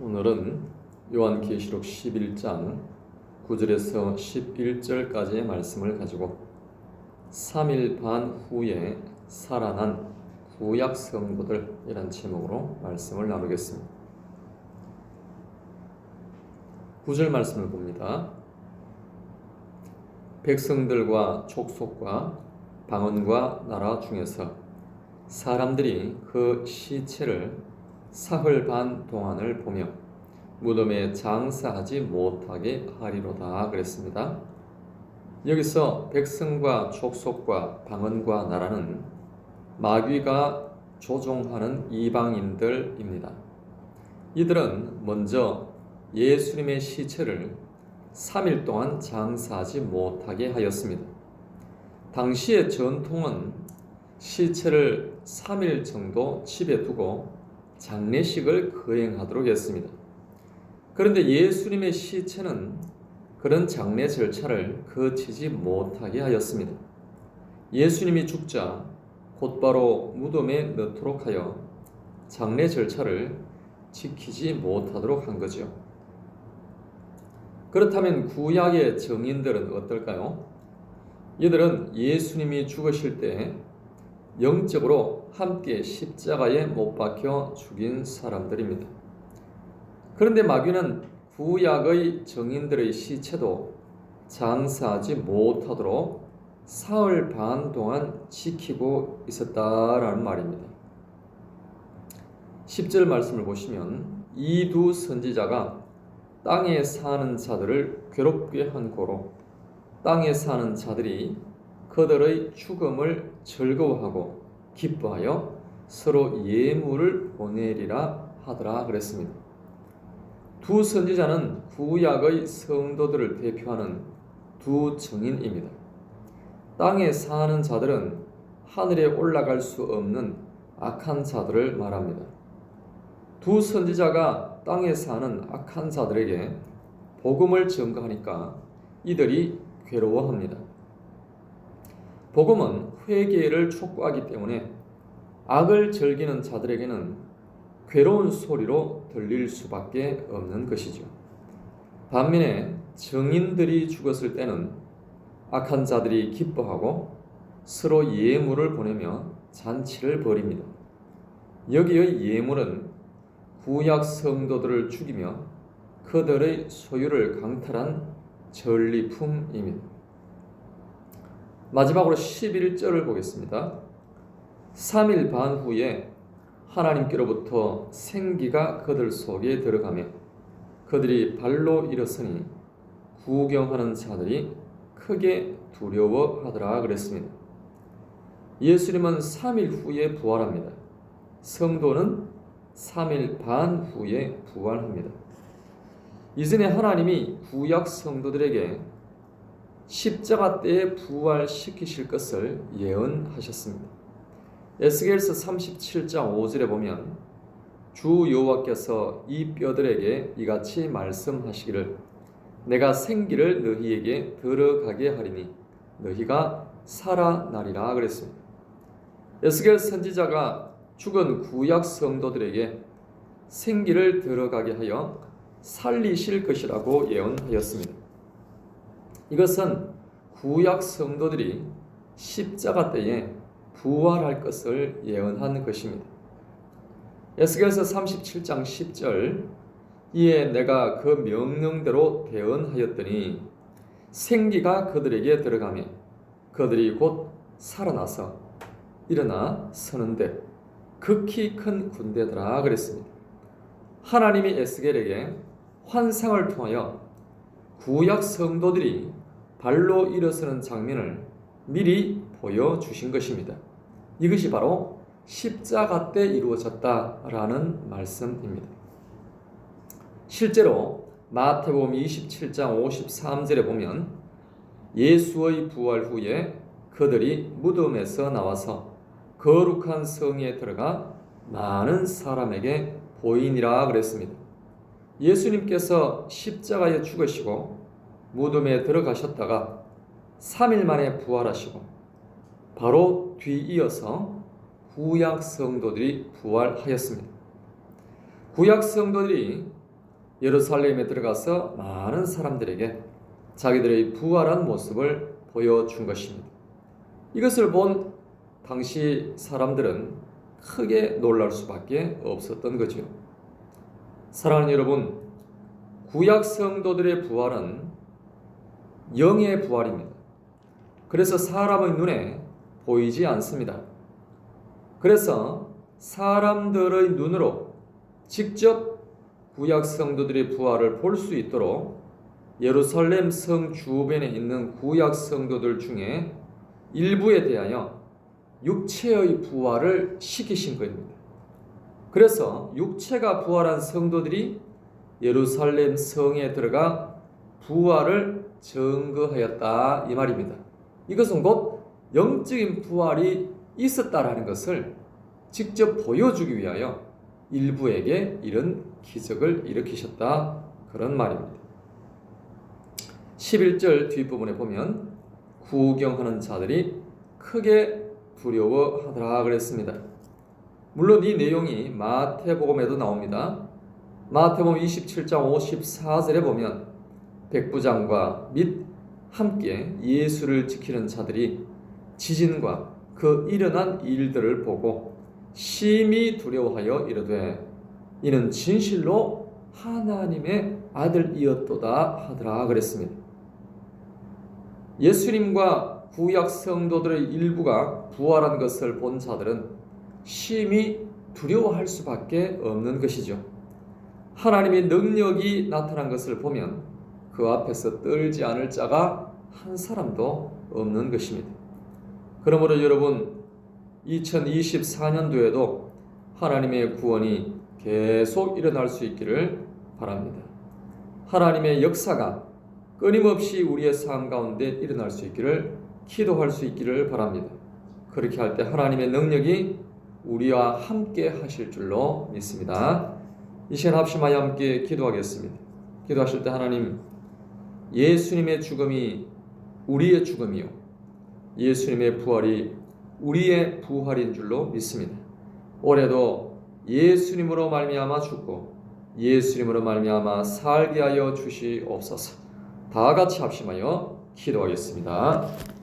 오늘은 요한계시록 11장 9절에서 11절까지의 말씀을 가지고 3일 반 후에 살아난 구약 성도들이라는 제목으로 말씀을 나누겠습니다. 9절 말씀을 봅니다. 백성들과 족속과 방언과 나라 중에서 사람들이 그 시체를 사흘 반 동안을 보며 무덤에 장사하지 못하게 하리로다 그랬습니다. 여기서 백성과 족속과 방언과 나라는 마귀가 조종하는 이방인들입니다. 이들은 먼저 예수님의 시체를 3일 동안 장사하지 못하게 하였습니다. 당시의 전통은 시체를 3일 정도 집에 두고 장례식을 거행하도록 했습니다. 그런데 예수님의 시체는 그런 장례 절차를 거치지 못하게 하였습니다. 예수님이 죽자 곧바로 무덤에 넣도록 하여 장례 절차를 지키지 못하도록 한 거죠. 그렇다면 구약의 증인들은 어떨까요? 이들은 예수님이 죽으실 때 영적으로 함께 십자가에 못 박혀 죽인 사람들입니다. 그런데 마귀는 구약의 증인들의 시체도 장사하지 못하도록 사흘 반 동안 지키고 있었다라는 말입니다. 10절 말씀을 보시면 이 두 선지자가 땅에 사는 자들을 괴롭게 한 고로 땅에 사는 자들이 그들의 죽음을 즐거워하고 기뻐하여 서로 예물을 보내리라 하더라 그랬습니다. 두 선지자는 구약의 성도들을 대표하는 두 증인입니다. 땅에 사는 자들은 하늘에 올라갈 수 없는 악한 자들을 말합니다. 두 선지자가 땅에 사는 악한 자들에게 복음을 전가하니까 이들이 괴로워합니다. 복음은 회개를 촉구하기 때문에 악을 즐기는 자들에게는 괴로운 소리로 들릴 수밖에 없는 것이죠. 반면에 증인들이 죽었을 때는 악한 자들이 기뻐하고 서로 예물을 보내며 잔치를 벌입니다. 여기의 예물은 구약 성도들을 죽이며 그들의 소유를 강탈한 전리품입니다. 마지막으로 11절을 보겠습니다. 3일 반 후에 하나님께로부터 생기가 그들 속에 들어가며 그들이 발로 일어서니 구경하는 자들이 크게 두려워하더라 그랬습니다. 예수님은 3일 후에 부활합니다. 성도는 3일 반 후에 부활합니다. 이전에 하나님이 구약 성도들에게 십자가 때에 부활시키실 것을 예언하셨습니다. 에스겔서 37장 5절에 보면 주 여호와께서 이 뼈들에게 이같이 말씀하시기를 내가 생기를 너희에게 들어가게 하리니 너희가 살아나리라 그랬습니다. 에스겔 선지자가 죽은 구약 성도들에게 생기를 들어가게 하여 살리실 것이라고 예언하였습니다. 이것은 구약 성도들이 십자가 때에 부활할 것을 예언한 것입니다. 에스겔서 37장 10절 이에 내가 그 명령대로 대언하였더니 생기가 그들에게 들어가며 그들이 곧 살아나서 일어나 서는데 극히 큰 군대더라 그랬습니다. 하나님이 에스겔에게 환상을 통하여 구약 성도들이 발로 일어서는 장면을 미리 보여주신 것입니다. 이것이 바로 십자가 때 이루어졌다라는 말씀입니다. 실제로 마태복음 27장 53절에 보면 예수의 부활 후에 그들이 무덤에서 나와서 거룩한 성에 들어가 많은 사람에게 보이니라 그랬습니다. 예수님께서 십자가에 죽으시고 무덤에 들어가셨다가 3일 만에 부활하시고 바로 뒤이어서 구약 성도들이 부활하였습니다. 구약 성도들이 예루살렘에 들어가서 많은 사람들에게 자기들의 부활한 모습을 보여준 것입니다. 이것을 본 당시 사람들은 크게 놀랄 수밖에 없었던 거죠. 사랑하는 여러분, 구약 성도들의 부활은 영의 부활입니다. 그래서 사람의 눈에 보이지 않습니다. 그래서 사람들의 눈으로 직접 구약 성도들의 부활을 볼 수 있도록 예루살렘 성 주변에 있는 구약 성도들 중에 일부에 대하여 육체의 부활을 시키신 것입니다. 그래서 육체가 부활한 성도들이 예루살렘 성에 들어가 부활을 증거하였다 이 말입니다. 이것은 곧 영적인 부활이 있었다라는 것을 직접 보여주기 위하여 일부에게 이런 기적을 일으키셨다 그런 말입니다. 11절 뒷부분에 보면 구경하는 자들이 크게 두려워하더라 그랬습니다. 물론 이 내용이 마태복음에도 나옵니다. 마태복음 27장 54절에 보면 백부장과 및 함께 예수를 지키는 자들이 지진과 그 일어난 일들을 보고 심히 두려워하여 이르되 이는 진실로 하나님의 아들이었도다 하더라 그랬습니다. 예수님과 구약 성도들의 일부가 부활한 것을 본 자들은 심히 두려워할 수밖에 없는 것이죠. 하나님의 능력이 나타난 것을 보면 그 앞에서 떨지 않을 자가 한 사람도 없는 것입니다. 그러므로 여러분, 2024년도에도 하나님의 구원이 계속 일어날 수 있기를 바랍니다. 하나님의 역사가 끊임없이 우리의 삶 가운데 일어날 수 있기를 기도할 수 있기를 바랍니다. 그렇게 할 때 하나님의 능력이 우리와 함께 하실 줄로 믿습니다. 이 시간 합심하여 함께 기도하겠습니다. 기도하실 때 하나님, 예수님의 죽음이 우리의 죽음이요 예수님의 부활이 우리의 부활인 줄로 믿습니다. 올해도 예수님으로 말미암아 죽고 예수님으로 말미암아 살게 하여 주시옵소서. 다 같이 합심하여 기도하겠습니다.